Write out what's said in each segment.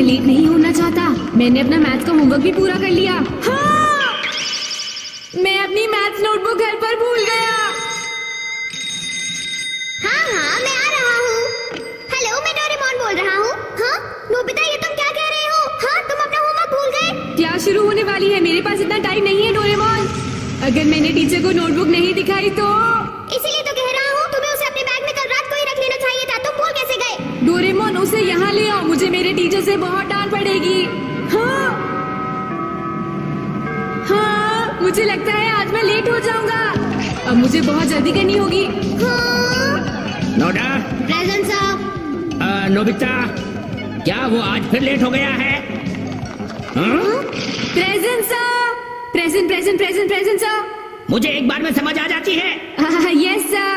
Late नहीं होना चाहता। मैंने अपना मैथ्स का होमवर्क भी पूरा कर लिया। हाँ! मैं अपनी मैथ्स नोटबुक घर पर भूल गया। हाँ मैं आ रहा हूँ। हेलो, मैं डोरेमोन बोल रहा हूँ। हाँ नोबिता, ये तुम क्या कह रहे हो? हाँ, तुम अपना होमवर्क भूल गए? क्लास शुरू होने वाली है, मेरे पास इतना टाइम नहीं है डोरेमोन। अगर मैंने टीचर को नोटबुक नहीं दिखाई तो? इसीलिए तो कह रहा हूँ, तुम्हें उसे अपने बैग में कल रात को ही रख लेना चाहिए था। तुम भूल कैसे गए? डोरेमोन, उसे यहाँ ले आओ, मुझे मेरे टीचर से बहुत डांट पड़ेगी। हाँ हाँ, मुझे लगता है आज मैं लेट हो जाऊंगा। अब मुझे बहुत जल्दी करनी होगी। हाँ। नोडा, प्रेजेंट सर। नोबिता, क्या वो आज फिर लेट हो गया है? Present sir, present present present present sir. मुझे एक बार में समझ आ जाती है। Yes sir.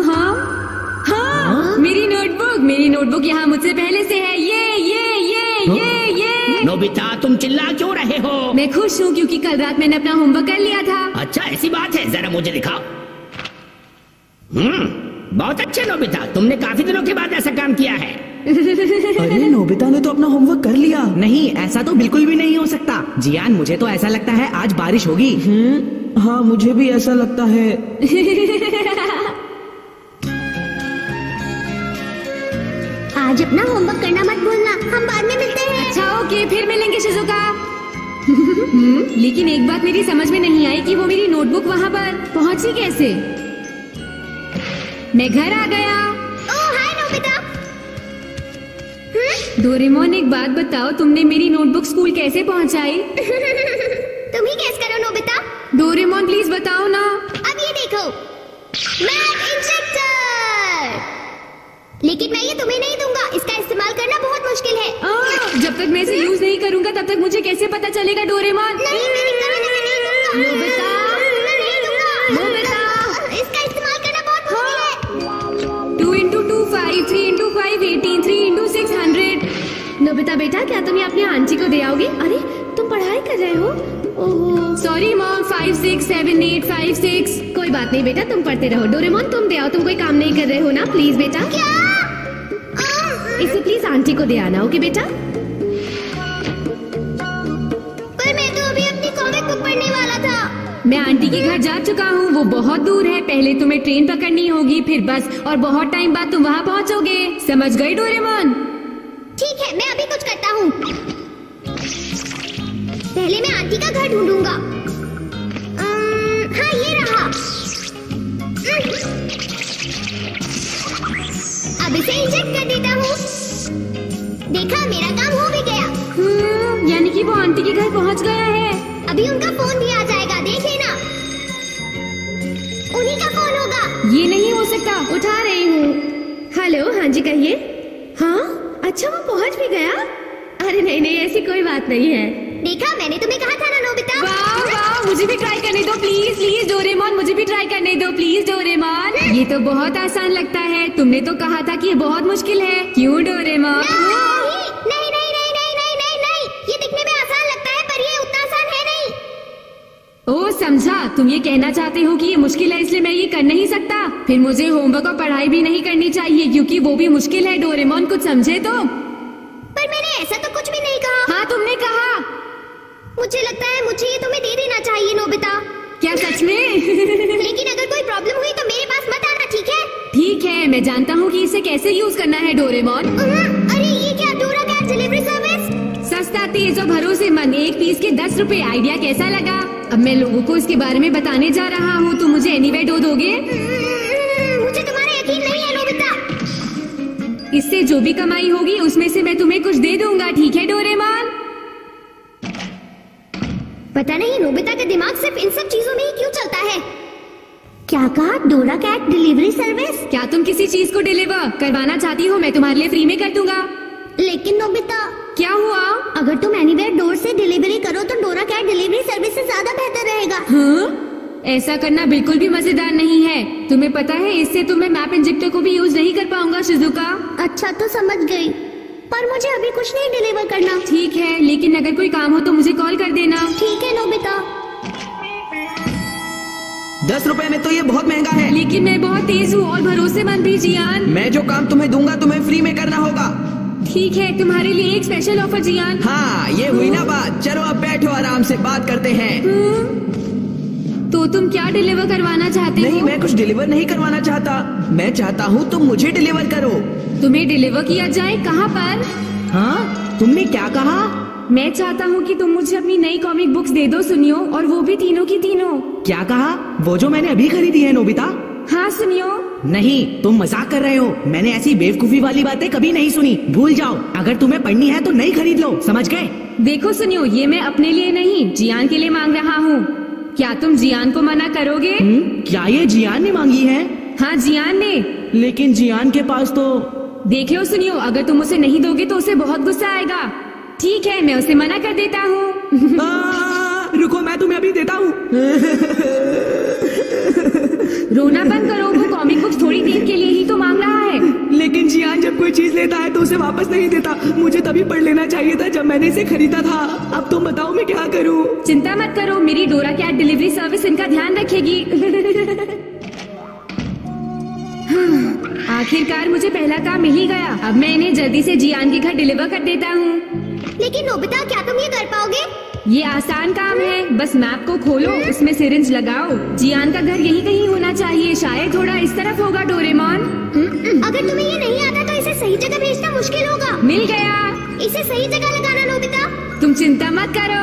हाँ हाँ, मेरी नोटबुक यहाँ मुझसे पहले से है। ये नोबिता, तुम चिल्ला क्यों रहे हो? मैं खुश हूँ क्योंकि कल रात मैंने अपना होमवर्क कर लिया था। अच्छा, ऐसी बात है, जरा मुझे दिखाओ। बहुत अच्छे नोबिता, तुमने काफी दिनों के बाद ऐसा काम किया है। अरे नोबिता ने तो अपना होमवर्क कर लिया। नहीं, ऐसा तो बिल्कुल भी नहीं हो सकता। जियान, मुझे तो ऐसा लगता है आज बारिश होगी। हाँ, मुझे भी ऐसा लगता है। आज अपना होमवर्क करना मत भूलना, हम बाद में मिलते हैं। अच्छा ओके, फिर मिलेंगे शिजुका। लेकिन एक बात मेरी समझ में नहीं आई कि वो मेरी नोटबुक वहाँ पर पहुँची कैसे। मैं घर आ गया। ओह हाय नोबिता। डोरेमोन, एक बात बताओ, तुमने मेरी नोटबुक स्कूल कैसे पहुँचाई? तुम ही गेस करो नोबिता। डोरेमोन प्लीज बताओ ना। अब ये देखो, मैथ इंजेक्टर। लेकिन मैं ये तुम्हें नहीं दूंगा, इसका इस्तेमाल करना बहुत मुश्किल है। जब तक मैं इसे यूज नहीं करूंगा तब तक मुझे कैसे पता चलेगा डोरेमोन? नहीं, मेरी कसम, मैं नहीं दूंगा। नोबिता, मैं नहीं दूंगा। नोबिता। इसका इस्तेमाल करना बहुत मुश्किल है। 2 into 2 5, 3 into 5 18, 3 into 6 100। नोबिता बेटा, क्या तुम ये अपनी आंटी को दे आओगे? अरे तुम पढ़ाई कर रहे हो? ओहो सॉरी मॉम। 5 6 7 8 5 6। कोई बात नहीं बेटा, तुम पढ़ते रहो। डोरेमोन तुम दे आओ, तुम कोई काम नहीं कर रहे हो ना? प्लीज बेटा। क्या? इसे प्लीज आंटी को दे आना, ओके बेटा? पर मैं तो अभी अपनी कॉमिक बुक पढ़ने वाला था। मैं आंटी के घर जा चुका हूँ, वो बहुत दूर है। पहले तुम्हें ट्रेन पकड़नी होगी, फिर बस, और बहुत टाइम बाद तुम वहाँ पहुँचोगे। समझ गई डोरेमोन? ठीक है, मैं अभी कुछ करता हूँ। पहले मैं आंटी का घर ढूंढूंगा। हाँ ये रहा। अब इसे इंजेक्ट कर देता हूँ। देखा, मेरा काम हो भी गया। यानी कि वो आंटी के घर पहुँच गया है। अभी उनका फोन भी आ जाएगा, देख लेना। उन्हीं का फोन होगा। ये नहीं हो सकता, उठा रही हूँ। हेलो, हाँ जी कहिए। हाँ अच्छा, वो पहुँच भी गया? अरे नहीं नहीं, ऐसी कोई बात नहीं है। देखा, मैंने तुम्हें कहा था ना नोबिता। वाह वाह, मुझे भी ट्राई करने दो प्लीज प्लीज डोरेमोन, मुझे भी ट्राई करने दो प्लीज डोरेमोन। ये तो बहुत आसान लगता है, तुमने तो कहा था कि ये बहुत मुश्किल है। क्यों डोरेमोन? नहीं, ये दिखने में आसान लगता है, पर ये उतना आसान है नहीं। ओ समझा, तुम ये कहना चाहते हो कि ये मुश्किल है इसलिए मैं ये कर नहीं सकता। फिर मुझे होमवर्क और पढ़ाई भी नहीं करनी चाहिए क्योंकि वो भी मुश्किल है। डोरेमोन कुछ समझे तो? पर मैंने ऐसा तो कुछ भी नहीं कहा। हाँ तुमने कहा। मुझे लगता है मुझे ये तुम्हें दे देना चाहिए नोबिता। क्या सच में? लेकिन अगर कोई प्रॉब्लम हुई तो मेरे पास मत आना, ठीक है? ठीक है, मैं जानता हूँ कि इसे कैसे यूज करना है डोरेमोन। अरे ये क्या, डोरा कैट डिलीवरी सर्विस? सस्ता, तेज और भरोसेमंद, 1 पीस के 10 रुपए। आइडिया कैसा लगा? अब मैं लोगों को इसके बारे में बताने जा रहा हूँ, तो मुझे एनीवे डो दोगे? मुझे तुम्हारा यकीन नहीं है नोबिता। इससे जो भी कमाई होगी उसमें से मैं तुम्हें कुछ दे दूंगा, ठीक है डोरेमोन? पता नहीं नोबिता का दिमाग सिर्फ इन सब चीजों में ही क्यों चलता है। क्या कहा? डोरा कैट डिलीवरी सर्विस? क्या तुम किसी चीज को डिलीवर करवाना चाहती हो? मैं तुम्हारे लिए फ्री में कर दूंगा। लेकिन नोबिता, क्या हुआ? अगर तुम एनीवेयर डोर से डिलीवरी करो तो डोरा कैट डिलीवरी सर्विस से ज्यादा बेहतर रहेगा। हाँ? ऐसा करना बिल्कुल भी मजेदार नहीं है। तुम्हें पता है, इससे तुम्हें मैप इंजेक्टर को भी यूज नहीं कर पाऊंगा शिजुका। अच्छा तो समझ गई, पर मुझे अभी कुछ नहीं डिलीवर करना। ठीक है, लेकिन अगर कोई काम हो तो मुझे कॉल कर देना। ठीक है नोबिता। 10 रुपए में तो ये बहुत महंगा है। लेकिन मैं बहुत तेज हूँ और भरोसेमंद भी जियान। मैं जो काम तुम्हें दूंगा तुम्हें फ्री में करना होगा। ठीक है, तुम्हारे लिए एक स्पेशल ऑफर जियान। हाँ ये हुई ना बात, चलो अब बैठो आराम से बात करते हैं। तो तुम क्या डिलीवर करवाना चाहते नहीं हो? मैं कुछ डिलीवर नहीं करवाना चाहता, मैं चाहता हूँ तुम मुझे डिलीवर करो। तुम्हें डिलीवर किया जाए? कहाँ पर? हाँ तुमने क्या कहा? मैं चाहता हूँ कि तुम मुझे अपनी नई कॉमिक बुक्स दे दो सुनियो, और वो भी तीनों की तीनों। क्या कहा? वो जो मैंने अभी खरीदी है नोबिता? हाँ सुनियो। नहीं तुम मजाक कर रहे हो, मैंने ऐसी बेवकूफी वाली बातें कभी नहीं सुनी। भूल जाओ, अगर तुम्हें पढ़नी है तो नहीं खरीद लो, समझ गए? देखो सुनियो, ये मैं अपने लिए नहीं जियान के लिए मांग रहा हूँ। क्या तुम जियान को मना करोगे? क्या ये जियान ने मांगी है? हाँ जियान ने। लेकिन जियान के पास तो देख लो सुनियो, अगर तुम उसे नहीं दोगे तो उसे बहुत गुस्सा आएगा। ठीक है, मैं उसे मना कर देता हूँ। रुको मैं तुम्हें अभी देता हूँ। रोना बंद करो, वो कॉमिक बुक्स थोड़ी देर के लिए ही तो मांग रहा है। लेकिन जियान जब कोई चीज लेता है तो उसे वापस नहीं देता। मुझे तभी पढ़ लेना चाहिए था जब मैंने इसे खरीदा था। अब तुम बताओ मैं क्या करूँ? चिंता मत करो, मेरी डोरा कैट डिलीवरी सर्विस इनका ध्यान रखेगी। आखिरकार मुझे पहला काम मिल ही गया। अब मैं इन्हें जल्दी से जियान के घर डिलीवर कर देता हूँ। लेकिन नोबिता क्या तुम ये कर पाओगे? ये आसान काम है, बस मैप को खोलो, उसमें सिरिंज लगाओ। जियान का घर यहीं कहीं होना चाहिए, शायद थोड़ा इस तरफ होगा डोरेमोन। अगर तुम्हें ये नहीं आता तो इसे सही जगह भेजना मुश्किल होगा। मिल गया। इसे सही जगह लगाना नोबिता। तुम चिंता मत करो।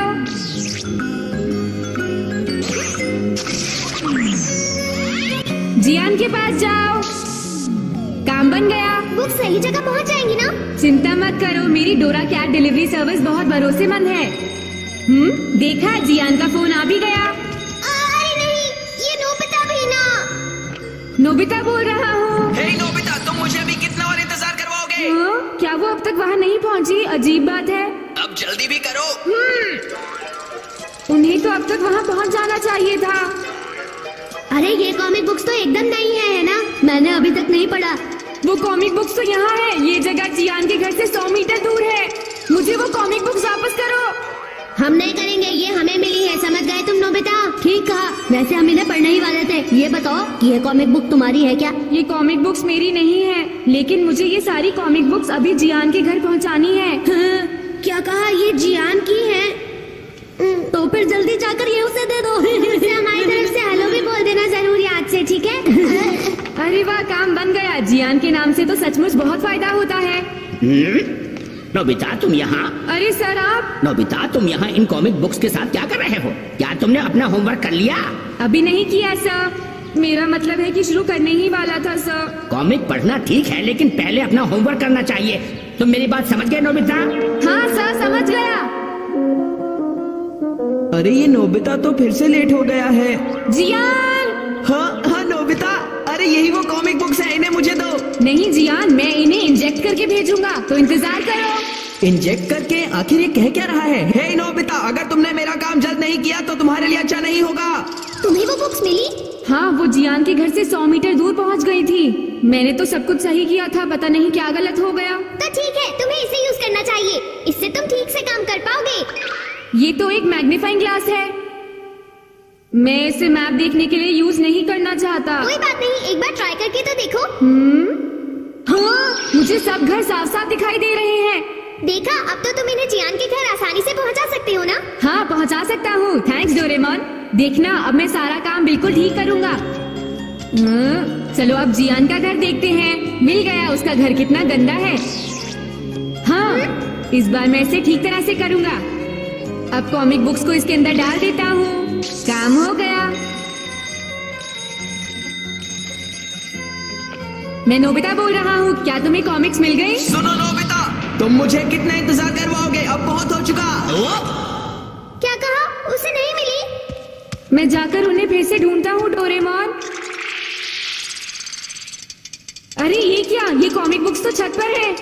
जियान के पास जाओ, काम बन गया। बुक सही जगह पहुंच जाएंगी ना? चिंता मत करो, मेरी डोरा कैट डिलीवरी सर्विस बहुत भरोसेमंद है। देखा, जियान का फोन आ भी गया। अरे नहीं, ये नोबिता भी ना। नोबिता बोल रहा हूँ। हे नोबिता, तुम मुझे अभी कितना और इंतजार करवाओगे? क्या वो अब तक वहाँ नहीं पहुँची? अजीब बात है। अब जल्दी भी करो। उन्हें तो अब तक वहाँ पहुँच जाना चाहिए था। अरे ये कॉमिक बुक्स तो एकदम नई है ना? मैंने अभी तक नहीं पढ़ा। वो कॉमिक बुक्स तो यहाँ है। ये जगह जियान के घर से 100 मीटर दूर है। मुझे वो कॉमिक बुक्स वापस करो। हम नहीं करेंगे, ये हमें मिली है, समझ गए तुम नोबिता? ठीक कहा, वैसे हम इन्हें पढ़ने ही वाले थे। ये बताओ कि ये कॉमिक बुक तुम्हारी है क्या? ये कॉमिक बुक्स मेरी नहीं है, लेकिन मुझे ये सारी कॉमिक बुक्स अभी जियान के घर पहुँचानी है। क्या कहा? ये जियान की है? तो फिर जल्दी जाकर ये उसे दे दो। उसे हमारी तरफ से हेलो भी बोल देना जरूर याद से, ठीक है? अरे वाह, काम बन गया। जियान के नाम से तो सचमुच बहुत फायदा होता है। नोबिता तुम यहाँ? अरे सर आप? नोबिता तुम यहाँ इन कॉमिक बुक्स के साथ क्या कर रहे हो? क्या तुमने अपना होमवर्क कर लिया? अभी नहीं किया सर, मेरा मतलब है कि शुरू करने ही वाला था सर। कॉमिक पढ़ना ठीक है, लेकिन पहले अपना होमवर्क करना चाहिए। तुम मेरी बात समझ गए नोबिता? हाँ सर, समझ गया। अरे ये नोबिता तो फिर से लेट हो गया है। जियान! हाँ नोबिता, अरे यही वो कॉमिक बुक्स है, इन्हें मुझे दो। नहीं जियान, मैं इन्हें इंजेक्ट करके भेजूंगा, तो इंतजार करो। इंजेक्ट करके? आखिर ये कह क्या रहा है? हे नोबिता, अगर तुमने मेरा काम जल्द नहीं किया तो तुम्हारे लिए अच्छा नहीं होगा। तुम्हें वो बुक्स मिली? हाँ, वो जियान के घर से 100 मीटर दूर पहुँच गई थी। मैंने तो सब कुछ सही किया था, पता नहीं क्या गलत हो गया। तो ठीक है, तुम्हें इसे यूज करना चाहिए, इससे तुम ठीक से काम कर पाओगे। ये तो एक मैग्नीफाइंग ग्लास है, मैं इसे मैप देखने के लिए यूज नहीं करना चाहता। कोई बात नहीं, एक बार ट्राई करके तो देखो। हाँ, मुझे सब घर साफ साफ दिखाई दे रहे हैं। देखा, अब तो तुम इन्हें जियान के घर आसानी से पहुंचा सकते हो ना? हाँ, पहुंचा सकता हूँ। Thanks Doraemon. देखना, अब मैं सारा काम बिल्कुल ठीक करूँगा। चलो अब जियान का घर देखते हैं। मिल गया, उसका घर कितना गंदा है। हाँ, इस बार मैं इसे ठीक तरह से करूँगा। अब कॉमिक बुक्स को इसके अंदर डाल देता हूँ। काम हो गया। मैं नोबिता बोल रहा हूँ, क्या तुम्हें कॉमिक्स मिल गई? सुनो नोबिता, तुम मुझे कितना इंतजार करवाओगे? अब बहुत हो चुका। क्या कहा? उसे नहीं मिली? मैं जाकर उन्हें फिर से ढूंढता हूँ डोरेमोन। अरे ये क्या? ये कॉमिक बुक्स तो छत पर है।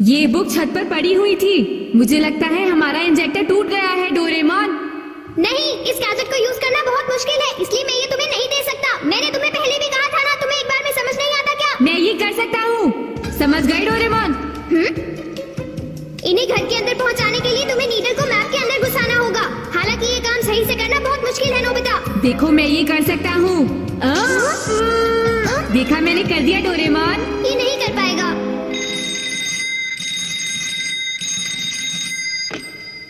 ये बुक छत पर पड़ी हुई थी। मुझे लगता है हमारा इंजेक्टर टूट गया है डोरेमोन। नहीं, इस गैजेट को यूज करना बहुत मुश्किल है, इसलिए मैं ये तुम्हें नहीं दे सकता। मैंने तुम्हें पहले भी कहा था ना, तुम्हें एक बार में समझ नहीं आता क्या? मैं ये कर सकता हूँ। समझ गए डोरेमोन? इन्हें घर के अंदर पहुँचाने के लिए तुम्हें नीडल को मैप के अंदर घुसाना होगा। हालांकि ये काम सही से करना बहुत मुश्किल है नोबिता। देखो, मैं ये कर सकता हूँ। देखा, मैंने कर दिया डोरेमोन। ये नहीं कर पाएगा।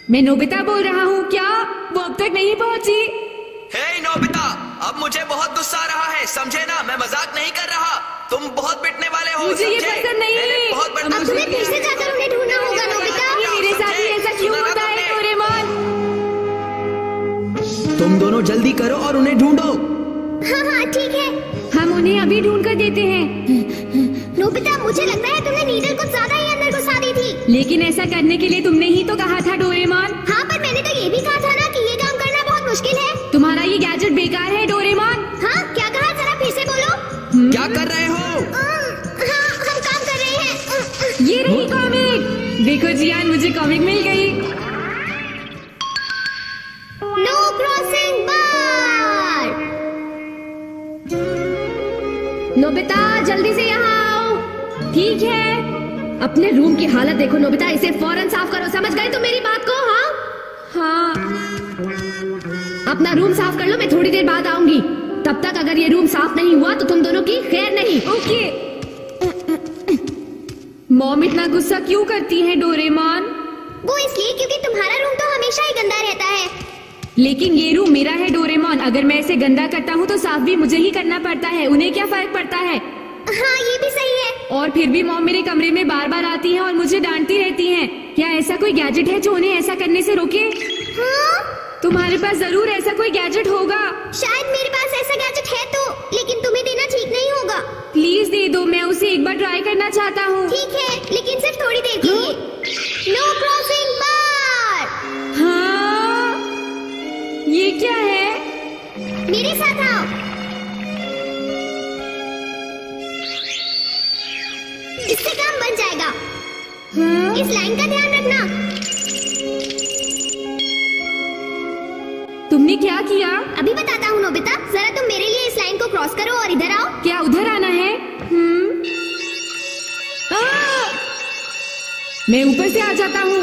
मैं नोबिता बोल रहा हूँ। क्या वो अब तक नहीं पहुँची? हे नोबिता, अब मुझे बहुत गुस्सा आ रहा है, समझे ना? मैं मजाक नहीं कर रहा। तुम बहुत पिटने वाले हो, मुझे ये समझे? पसंद नहीं। मैंने बहुत बड़ा अब तुम्हें फिर से जाकर उन्हें ढूंढना होगा नोबिता। मेरे साथ ही ऐसा क्यों होता है डोरेमोन? तुम दोनों जल्दी करो और उन्हें ढूंढो। हाँ हाँ ठीक है। हम उन्हें अभी ढूंढ कर देते हैं। नोबिता मुझे लगता है तुमने नीडल कुछ ज्यादा ही अंदर घुसा दी थी। लेकिन ऐसा करने के लिए तुमने ही तो कहा था डोरेमोन। हाँ पर मैंने तो ये भी कहा था ना कि ये काम करना बहुत मुश्किल है। तुम्हारा ये गैजेट बेकार है डोरेमोन। हाँ क्या कहा, जरा फिर से बोलो। क्या कर रहे हो? हाँ हम काम कर रहे हैं। ये रही कॉमिक। देखो जियान, मुझे कॉमिक मिल गई। नो क्रॉसिंग बार। नोबिता जल्दी से यहाँ आओ। ठीक है। अपने रूम की हालत देखो नोबिता, इसे फौरन साफ करो। समझ गए तुम मेरी बात को? हाँ हाँ। अपना रूम साफ कर लो, मैं थोड़ी देर बाद आऊंगी। तब तक अगर ये रूम साफ नहीं हुआ तो तुम दोनों की खैर नहीं। ओके। मॉम इतना गुस्सा क्यों करती है डोरेमोन? वो इसलिए क्योंकि तुम्हारा रूम तो हमेशा ही गंदा रहता है। लेकिन ये रूम मेरा है डोरेमोन। अगर मैं इसे गंदा करता हूँ तो साफ भी मुझे ही करना पड़ता है। उन्हें क्या फर्क पड़ता है? हाँ ये भी सही है। और फिर भी मॉम मेरे कमरे में बार बार आती है और मुझे डांटती रहती हैं। क्या ऐसा कोई गैजेट है जो उन्हें ऐसा करने से रोके? हाँ तुम्हारे पास जरूर ऐसा कोई गैजेट होगा। शायद मेरे पास ऐसा गैजेट है तो, लेकिन तुम्हें देना ठीक नहीं होगा। प्लीज दे दो, मैं उसे एक बार ट्राई करना चाहता हूँ। ठीक है लेकिन सिर्फ थोड़ी देर के लिए। नो क्रॉसिंग बार। हाँ, ये क्या है? मेरे साथ आओ। इससे काम बन जाएगा। हाँ? इस लाइन का ध्यान रखना। तुमने क्या किया? अभी बताता हूँ नोबिता, जरा तुम मेरे लिए इस लाइन को क्रॉस करो और इधर आओ। क्या उधर आना है? मैं ऊपर से आ जाता हूँ।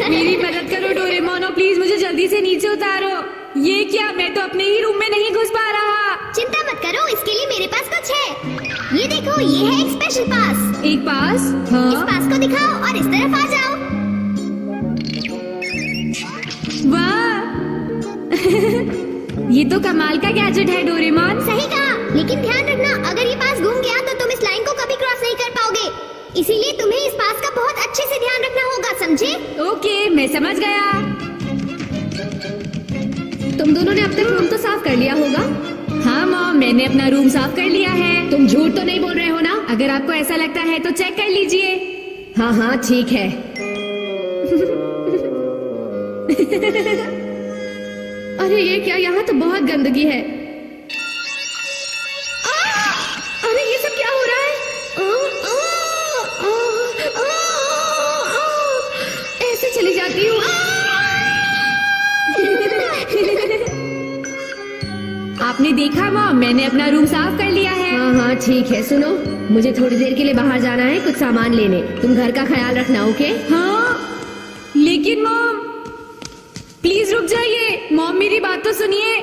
मेरी मदद करो डोरेमोन, प्लीज मुझे जल्दी से नीचे उतारो। ये क्या, मैं तो अपने ही रूम में नहीं घुस पा रहा। चिंता मत करो, इसके लिए मेरे पास कुछ है। ये देखो, ये है एक स्पेशल पास। एक पास? इस हाँ। पास को दिखाओ और इस तरफ आ जाओ। वाह ये तो कमाल का गैजेट है डोरेमोन। सही कहा, लेकिन ध्यान रखना, अगर ये पास घूम गया तो तुम इस लाइन को कभी क्रॉस नहीं कर पाओगे। इसीलिए तुम्हें इस पास का बहुत अच्छे से ध्यान रखना होगा, समझे? ओके, मैं समझ गया। तुम दोनों ने अब तक रूम तो साफ कर लिया होगा? हाँ मॉम, मैंने अपना रूम साफ कर लिया है। तुम झूठ तो नहीं बोल रहे हो ना? अगर आपको ऐसा लगता है तो चेक कर लीजिए। हाँ हाँ ठीक है। अरे ये क्या, यहाँ तो बहुत गंदगी है। अरे ये सब क्या हो रहा है? ऐसे चली जाती हूँ। आपने देखा मॉम, मैंने अपना रूम साफ कर लिया है। हाँ हाँ ठीक है। सुनो, मुझे थोड़ी देर के लिए बाहर जाना है कुछ सामान लेने। तुम घर का ख्याल रखना, ओके? हाँ लेकिन मॉम प्लीज रुक जाइए। मॉम मेरी बात तो सुनिए।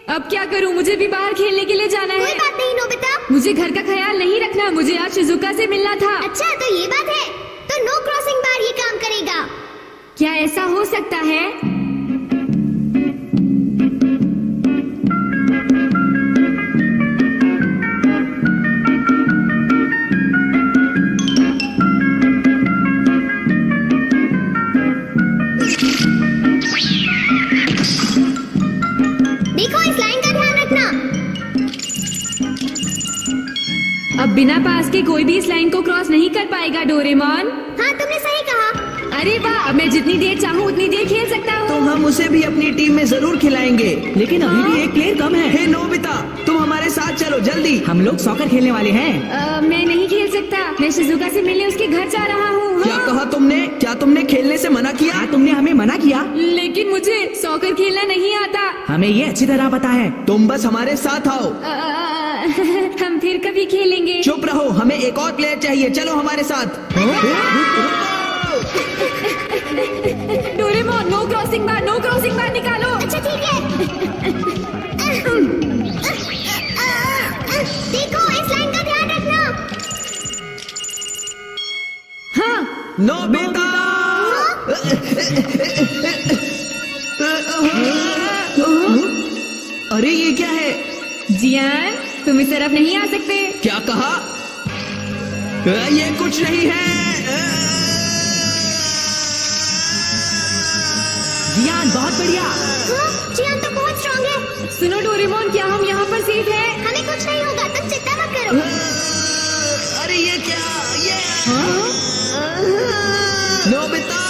अब क्या करूं, मुझे भी बाहर खेलने के लिए जाना कोई है। बात नहीं नोबिता। मुझे घर का ख्याल नहीं रखना, मुझे आज शिजुका से मिलना था। अच्छा तो ये बात है, तो नो क्रॉसिंग बार ये काम करेगा। क्या ऐसा हो सकता है? देखो, इस लाइन का ध्यान रखना। अब बिना पास के कोई भी इस लाइन को क्रॉस नहीं कर पाएगा डोरेमोन। हाँ तुमने सही कहा। अरे वाह, मैं जितनी देर चाहूँ उतनी देर खेल सकता तो हूँ। हम उसे भी अपनी टीम में जरूर खिलाएंगे। लेकिन अभी भी एक प्लेयर कम है। हे नोबिता, तुम हमारे साथ चलो जल्दी। हम लोग सॉकर खेलने वाले हैं। मैं नहीं खेल सकता, मैं शिजुका से मिलने उसके घर जा रहा हूँ। क्या हाँ? कहा तुमने? क्या तुमने खेलने से मना किया? क्या तुमने हमें मना किया? लेकिन मुझे सॉकर खेलना नहीं आता। हमें ये अच्छी तरह पता है। तुम बस हमारे साथ आओ। हम फिर कभी खेलेंगे। चुप रहो, हमें एक और प्लेयर चाहिए। चलो हमारे साथ। डोरेमोन, नो क्रॉसिंग बार, नो क्रॉसिंग बार निकालो। अच्छा ठीक है। देखो, इस लाइन का ध्यान रखना। हाँ नोबिता अरे ये क्या है? जियान, तुम इस तरफ नहीं आ सकते। क्या कहा? ये कुछ नहीं है। जियान बहुत बढ़िया। हाँ, जियान तो बहुत स्ट्रांग है। सुनो डोरेमोन, क्या हम यहाँ पर सेफ हैं? हमें कुछ नहीं होगा, तुम चिंता मत करो। अरे ये क्या? ये नोबिता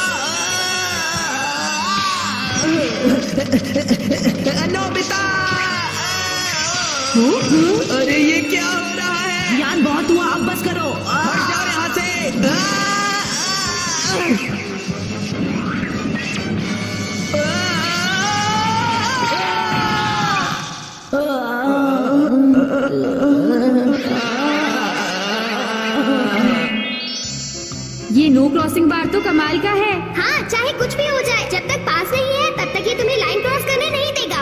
नोबिता अरे ये क्या हो रहा है? जियान बहुत हुआ, अब बस करो। हट जाओ यहाँ से। ये नो क्रॉसिंग बार तो कमाल का है। हाँ, चाहे कुछ भी हो जाए, जब तक पास नहीं है तब तक ये तुम्हें लाइन क्रॉस करने नहीं देगा।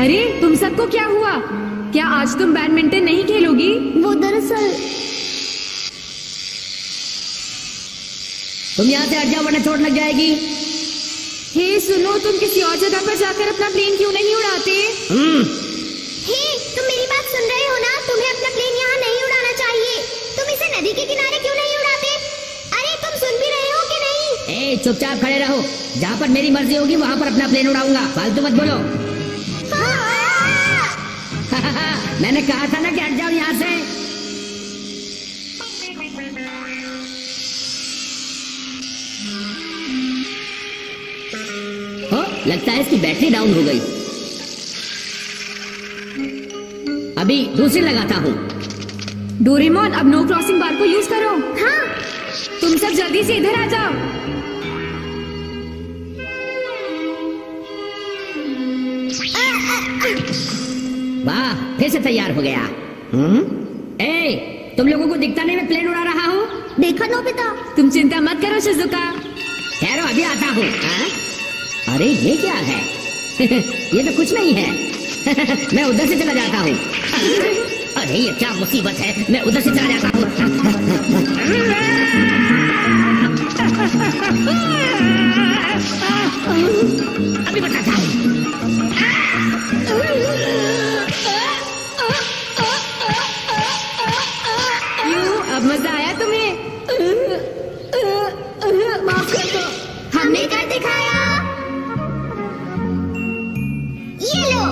अरे तुम सबको क्या हुआ? क्या आज तुम बैडमिंटन नहीं खेलोगी? वो दरअसल तुम यहाँ से हट जाओ वरना चोट लग जाएगी। हे सुनो, तुम किसी और जगह पर जाकर अपना प्लेन क्यों नहीं उड़ाते? हे, तुम मेरी बात सुन रहे हो ना? तुम्हें अपना प्लेन यहाँ नहीं उड़ाना चाहिए। तुम इसे नदी के किनारे क्यों नहीं उड़ाते? अरे तुम सुन भी रहे हो कि नहीं? ए चुपचाप खड़े रहो। जहाँ पर मेरी मर्जी होगी वहाँ पर अपना प्लेन उड़ाऊंगा, फालतू मत बोलो। मैंने कहा था ना कि हट जाओ यहाँ से। हो, लगता है इसकी बैटरी डाउन हो गई। अभी दूसरी लगाता हूँ। डोरेमोन, अब नो क्रॉसिंग बार को यूज करो। हाँ, तुम सब जल्दी से इधर आ जाओ। वाह, फिर से तैयार हो गया। ए, तुम लोगों को दिखता नहीं मैं प्लेन उड़ा रहा हूँ? देखा नोबिता? तुम चिंता मत करो शिजुका। ठहरो, अभी आता हूँ। हाँ? अरे ये क्या है? ये तो कुछ नहीं है। मैं उधर से चला जाता हूँ। अरे ये क्या मुसीबत है, मैं उधर से चला जाता हूँ। अभी बताता हूँ। क्यों, अब मजा आया तुम्हें? माफ कर दो, हमने कर दिखाया। ये लो,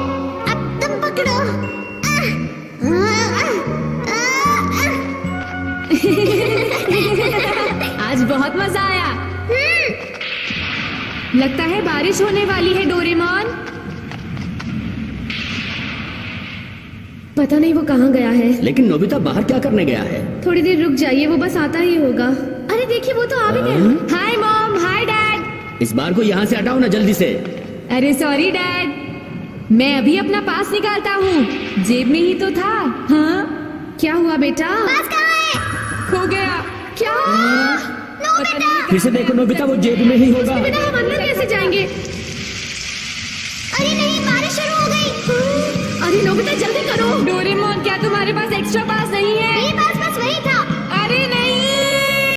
अब तुम पकड़ो। आज बहुत मजा आया। लगता है बारिश होने वाली है डोरेमोन। पता नहीं वो कहाँ गया है। लेकिन नोबिता बाहर क्या करने गया है? थोड़ी देर रुक जाइए, वो बस आता ही होगा। अरे देखिए, वो तो आ भी गया। Hi mom, hi dad. इस बार को यहाँ से हटाओ ना जल्दी से। अरे सॉरी डैड, मैं अभी अपना पास निकालता हूँ, जेब में ही तो था। हाँ, क्या हुआ बेटा? पास कहाँ है? खो गया। क्या? पता नहीं। फिर से देखो नोबिता, वो जेब में ही होगा। बेटा हम अंदर कैसे जाएंगे? अरे नहीं, बारिश शुरू हो गई। अरे नोबिता जल्दी करो। डोरेमोन, क्या तुम्हारे पास एक्स्ट्रा पास नहीं